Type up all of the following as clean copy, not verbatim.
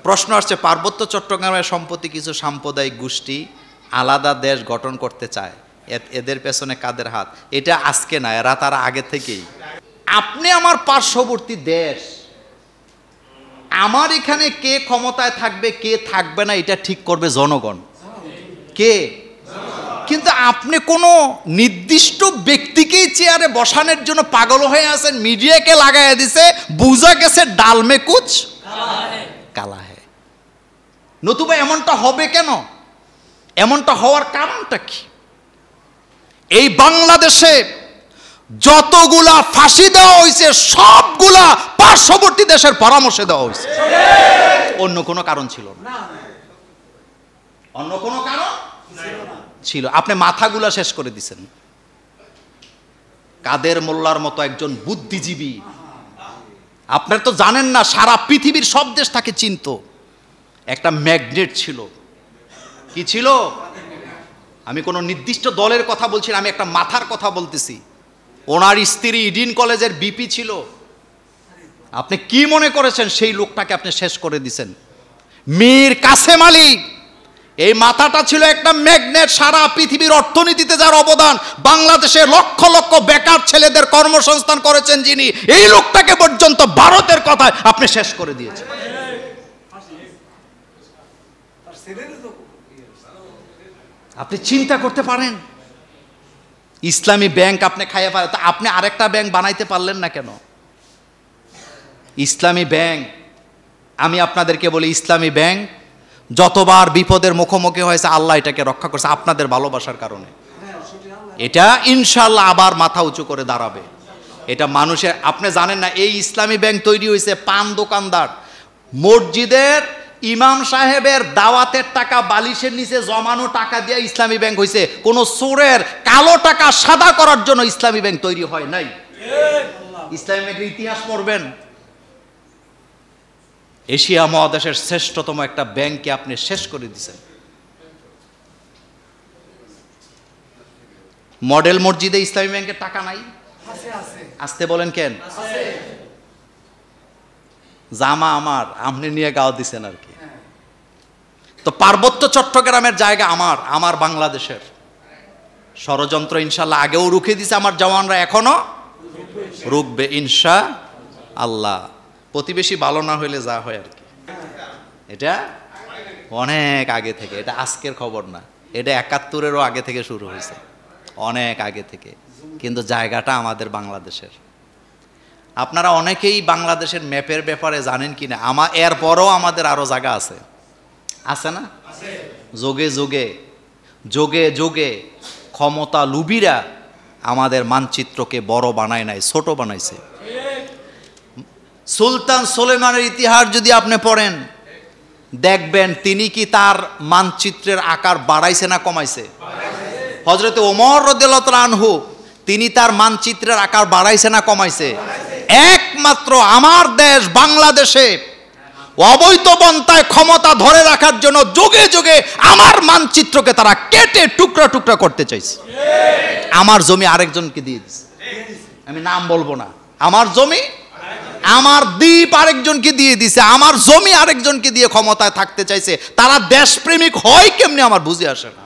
প্রশ্ন আসছে, পার্বত্য চট্টগ্রামের সম্প্রতি কিছু সাম্প্রদায়িক গোষ্ঠী আলাদা দেশ গঠন করতে চায়, এদের পেছনে কাদের হাত? এটা আজকে না, এরা তারা আগে থেকেই। আপনি আমার পার্শ্ববর্তী দেশ, আমার এখানে কে ক্ষমতায় থাকবে কে থাকবে না এটা ঠিক করবে জনগণ। কে? কিন্তু আপনি কোনো নির্দিষ্ট ব্যক্তিকেই চেয়ারে বসানোর জন্য পাগল হয়ে আছেন, মিডিয়াকে লাগাইয়া দিছে, বুঝা গেছে ডাল মে কুছ কালা হে। নতুবা এমনটা হবে কেন? এমনটা হওয়ার কারণটা কি? এই বাংলাদেশে যতগুলা ফাঁসি দেওয়া হয়েছে সবগুলা পার্শ্ববর্তী দেশের পরামর্শে দেওয়া হয়েছে, অন্য কোনো কারণ ছিল না। অন্য কোনো কারণ ছিল? আপনি মাথাগুলা শেষ করে দিছেন। কাদের মোল্লার মতো একজন বুদ্ধিজীবী, আপনারা তো জানেন না, সারা পৃথিবীর সব দেশ তাকে চিনত। একটা ম্যাগনেট ছিল। কি ছিল? আমি কোনো নির্দিষ্ট দলের কথা বলছি না, আমি একটা মাথার কথা বলতেছি। ওনার স্ত্রী ইডেন কলেজের বিপি ছিল। আপনি কি মনে করেছেন সেই লোকটাকে আপনি শেষ করে দিছেন? মীর কাসেম আলী, এই মাথাটা ছিল একটা ম্যাগনেট। সারা পৃথিবীর অর্থনীতিতে যার অবদান, বাংলাদেশে লক্ষ লক্ষ বেকার ছেলেদের কর্মসংস্থান করেছেন যিনি, এই লোকটাকে পর্যন্ত ভারতের কথায় আপনি শেষ করে দিয়েছেন। আপনি চিন্তা করতে পারেন? ইসলামী ব্যাংক আপনি খাইয়ে পারেন, তা আপনি আরেকটা ব্যাংক বানাইতে পারলেন না কেন? ইসলামী ব্যাংক, আমি আপনাদেরকে বলি, ইসলামী ব্যাংক যতবার বিপদের মুখোমুখি হয়েছে আল্লাহ এটাকে রক্ষা করছে আপনাদের ভালোবাসার কারণে। এটা ইনশাআল্লাহ আবার মাথা উঁচু করে দাঁড়াবে। এটা মানুষের, আপনি জানেন না, এই ইসলামী ব্যাংক তৈরি হয়েছে পান দোকানদার, মসজিদের ইমাম সাহেবের দাওয়াতের টাকা বালিশের নিচে জমানো টাকা দিয়ে ইসলামী ব্যাংক হয়েছে। কোন চোরের কালো টাকা সাদা করার জন্য ইসলামী ব্যাংক তৈরি হয় নাই। ইসলামী ব্যাংকের ইতিহাস পড়বেন। এশিয়া মহাদেশের শ্রেষ্ঠতম একটা ব্যাংককে আপনি শেষ করে দিয়েছেন। মডেল মসজিদে ইসলামী ব্যাংকের টাকা নাই? আসতে বলেন কেন? জামা আমার, আপনি নিয়ে গাও দিছেন আর কি। তো পার্বত্য চট্টগ্রামের জায়গা আমার, আমার বাংলাদেশের। ষড়যন্ত্র ইনশাআল্লাহ আগেও রুখে দিছে আমার জওয়ানরা, এখনো রুখবে ইনশাআল্লাহ। প্রতিবেশী ভালো না হইলে যা হয় আর কি। এটা অনেক আগে থেকে, এটা আজকের খবর না, এটা ৭১-এরও আগে থেকে শুরু হয়েছে, অনেক আগে থেকে। কিন্তু জায়গাটা আমাদের বাংলাদেশের। আপনারা অনেকেই বাংলাদেশের ম্যাপের ব্যাপারে জানেন কিনা, এরপরও আমাদের আরো জায়গা আছে, আছে না? যোগে যোগে যোগে যোগে ক্ষমতা লুবিরা আমাদের মানচিত্রকে বড় বানায় নাই, ছোট বানাইছে। সুলতান সুলেমানের ইতিহাস যদি আপনি পড়েন, দেখবেন তিনি কি তার মানচিত্রের আকার বাড়াইছে না কমাইছে? হযরত ওমর রাদিয়াল্লাহু তাআলা আনহু, তিনি তার মানচিত্রের আকার বাড়াইছে না কমাইছে? একমাত্র আমার দেশ বাংলাদেশে অবৈধ পন্থায় ক্ষমতা ধরে রাখার জন্য যুগে যুগে আমার মানচিত্রকে তারা কেটে টুকরা টুকরা করতে চাইছে। আমার জমি আরেকজনকে দিয়ে দিচ্ছে, আমি নাম বলবো না। আমার জমি, আমার দ্বীপ আরেকজনকে দিয়ে দিছে, আমার জমি আরেকজনকে দিয়ে ক্ষমতায় থাকতে চাইছে। তারা দেশপ্রেমিক হয় কেমনি আমার বুঝে আসে না।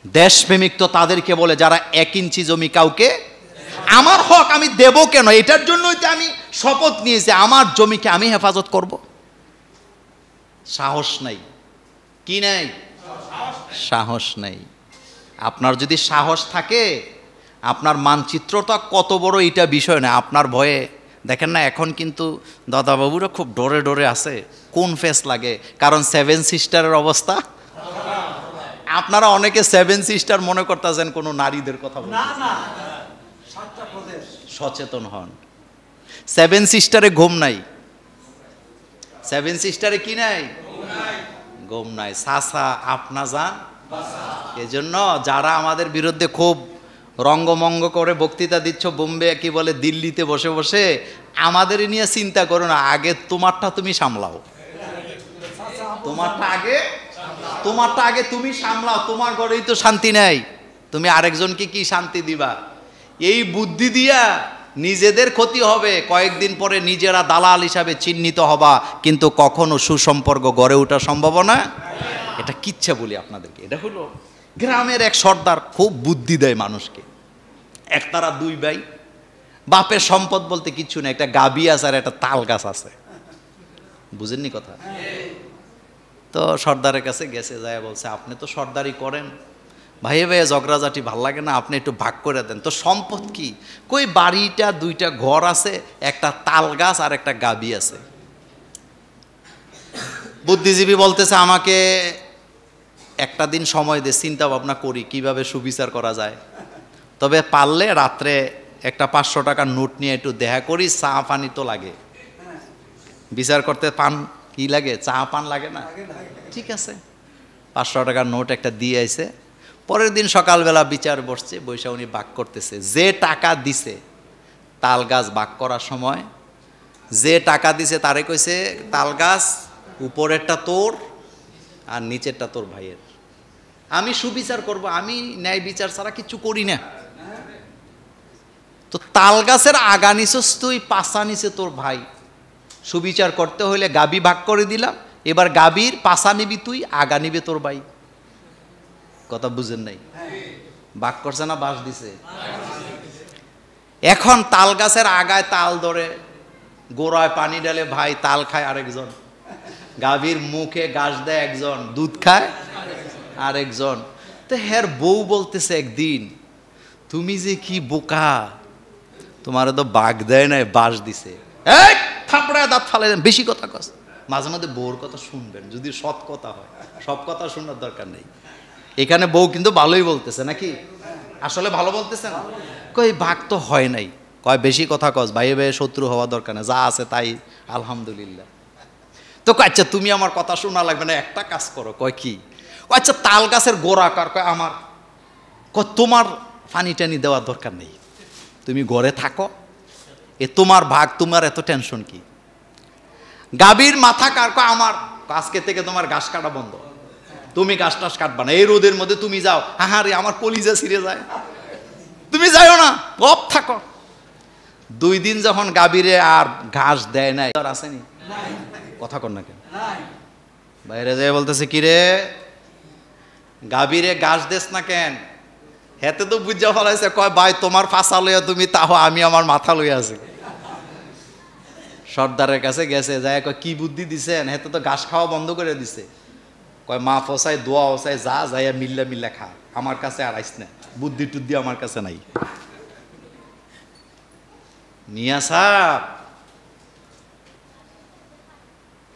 দেশপ্রেমিক তো তাদেরকে বলে যারা 1 ইঞ্চি জমি কাউকে, আমার হক আমি দেব কেন? এটার জন্যই তো আমি শপথ নিয়েছি, আমার জমিকে আমি হেফাজত করব। সাহস নাই। কি নাই? সাহস নাই। আপনার যদি সাহস থাকে, আপনার মানচিত্রটা কত বড় এটা বিষয় না, আপনার ভয়ে দেখেন না। এখন কিন্তু দাদাবাবুরা খুব ডরে ডরে আছে, কোন ফেস লাগে, কারণ 7 সিস্টারের অবস্থা। আপনারা অনেকে 7 সিস্টার মনে করতেছেন কোনো নারীদের কথা বলতে। সচেতন হন। 7 সিস্টারে ঘুম নাই, 7 সিস্টারে কি নাই? ঘুম নাই। সাসা আপনা যান। এজন্য যারা আমাদের বিরুদ্ধে খুব রঙ্গমঙ্গ করে বক্তৃতা দিচ্ছ, বোম্বে কি বলে দিল্লিতে বসে বসে, আমাদের নিয়ে চিন্তা করো না, আগে তোমারটা তুমি সামলাও। তোমারটা আগে তুমি সামলাও। তোমার ঘরেই তো শান্তি নাই, তুমি আরেকজনকে কি শান্তি দিবা? এই বুদ্ধি দিয়া নিজেদের ক্ষতি হবে, কয়েকদিন পরে নিজেরা দালাল হিসাবে চিহ্নিত হবা, কিন্তু কখনো সুসম্পর্ক গড়ে ওঠা সম্ভাবনা। এটা কিচ্ছা বলি আপনাদেরকে, এটা হলো গ্রামের এক সর্দার, খুব বুদ্ধি দেয় মানুষকে। একতারা দুই ভাই, বাপের সম্পদ বলতে কিচ্ছু না, একটা গাবি আছে আর একটা তাল গাছ আছে, বুঝেননি কথা? তো সর্দারের কাছে গেছে, যায় বলছে আপনি তো সর্দারি করেন, ভাইয়ে ভাইয়ে ঝগড়াঝাটি ভাল লাগে না, আপনি একটু ভাগ করে দেন। তো সম্পদ কি? কই বাড়িটা, দুইটা ঘর আছে, একটা তাল গাছ আর একটা গাবি আছে। বুদ্ধিজীবী বলতেছে আমাকে একটা দিন সময় দে, চিন্তা ভাবনা করি কিভাবে সুবিচার করা যায়। তবে পারলে রাত্রে একটা 500 টাকার নোট নিয়ে একটু দেখা করি, চা পানি তো লাগে, বিচার করতে পান কি লাগে, চা পান লাগে না? ঠিক আছে, 500 টাকার নোট একটা দিয়ে আইছে। পরের দিন সকালবেলা বিচার বসছে, বৈশা উনি বাক করতেছে। যে টাকা দিছে তাল গাছ বাক করার সময়, যে টাকা দিছে তারে কইছে তাল গাছ উপরেরটা তোর আর নিচেরটা তোর ভাইয়ের, আমি সুবিচার করব, আমি ন্যায় বিচার ছাড়া কিছু করি না। তো তাল গাছের আগা নিছস তুই, পাশা নিচে তোর ভাই, সুবিচার করতে হইলে গাবি ভাগ করে দিলাম, এবার গাবির পাশা নিবি তুই, আগা নিবে তোর ভাই। কথা বুঝেন নাই? ভাগ করছে না বাস দিছে? এখন তাল গাছের আগায় তাল ধরে, গোড়ায় পানি ঢালে ভাই, তাল খায় আরেকজন, গাভীর মুখে ঘাস দেয় একজন, দুধ খায় আরেকজন। তো হের বউ বলতেছে একদিন, তুমি যে কি বোকা, তোমার তো বাঘ দেয় নাই, বাস দিছে। এই থাপড়ায় দাঁত ফালাই দেন, বেশি কথা কস। মাঝে মাঝে বউর কথা শুনবেন, যদি সৎ কথা হয়, সব কথা শোনার দরকার নেই। এখানে বউ কিন্তু ভালোই বলতেছে নাকি, আসলে ভালো বলতেছে না? কই বাঘ তো হয় নাই, কয় বেশি কথা কস, ভাইয়ে ভাইয়ে শত্রু হওয়া দরকার নেই, যা আছে তাই আলহামদুলিল্লাহ। তো আচ্ছা তুমি আমার কথা শোনা লাগবে না, একটা কাজ করো। কয় কি? আচ্ছা তাল গাছের গোড়া কার? কয় আমার। কয় তোমার পানি টানি দেওয়ার দরকার নেই, তুমি ঘরে থাকো, এ তোমার ভাগ, তোমার এত টেনশন কি? গাভীর মাথা কার? কয় আমার। আজকে থেকে তোমার ঘাস কাটা বন্ধ, তুমি ঘাস টাস কাটবা না, এই রোদের মধ্যে তুমি যাও। হ্যাঁ রে, আমার কলিজা ছিঁড়ে যায়, তুমি যাইও না, গপ থাকো। 2 দিন যখন গাভীরে আর ঘাস দেয় নাই, আর আসেনি কথা কর না কেন? বাইরে যাই বলতেছে কি রে, গাভীরে ঘাস দেস না কেন? হেতে তো বুঝা ফেলাইছে। কয় ভাই তোমার ফাঁসা লইয়া তুমি তাহ, আমি আমার মাথা লইয়া আছি। সর্দারের কাছে গেছে, যায় কয় কি বুদ্ধি দিছেন? হেতে তো ঘাস খাওয়া বন্ধ করে দিছে। কয় মা ফসাই দোয়া ফসাই যা যাইয়া মিল্লা মিল্লা খা, আমার কাছে আর আইস না, বুদ্ধি টুদ্ধি আমার কাছে নাই। মিয়া সাহেব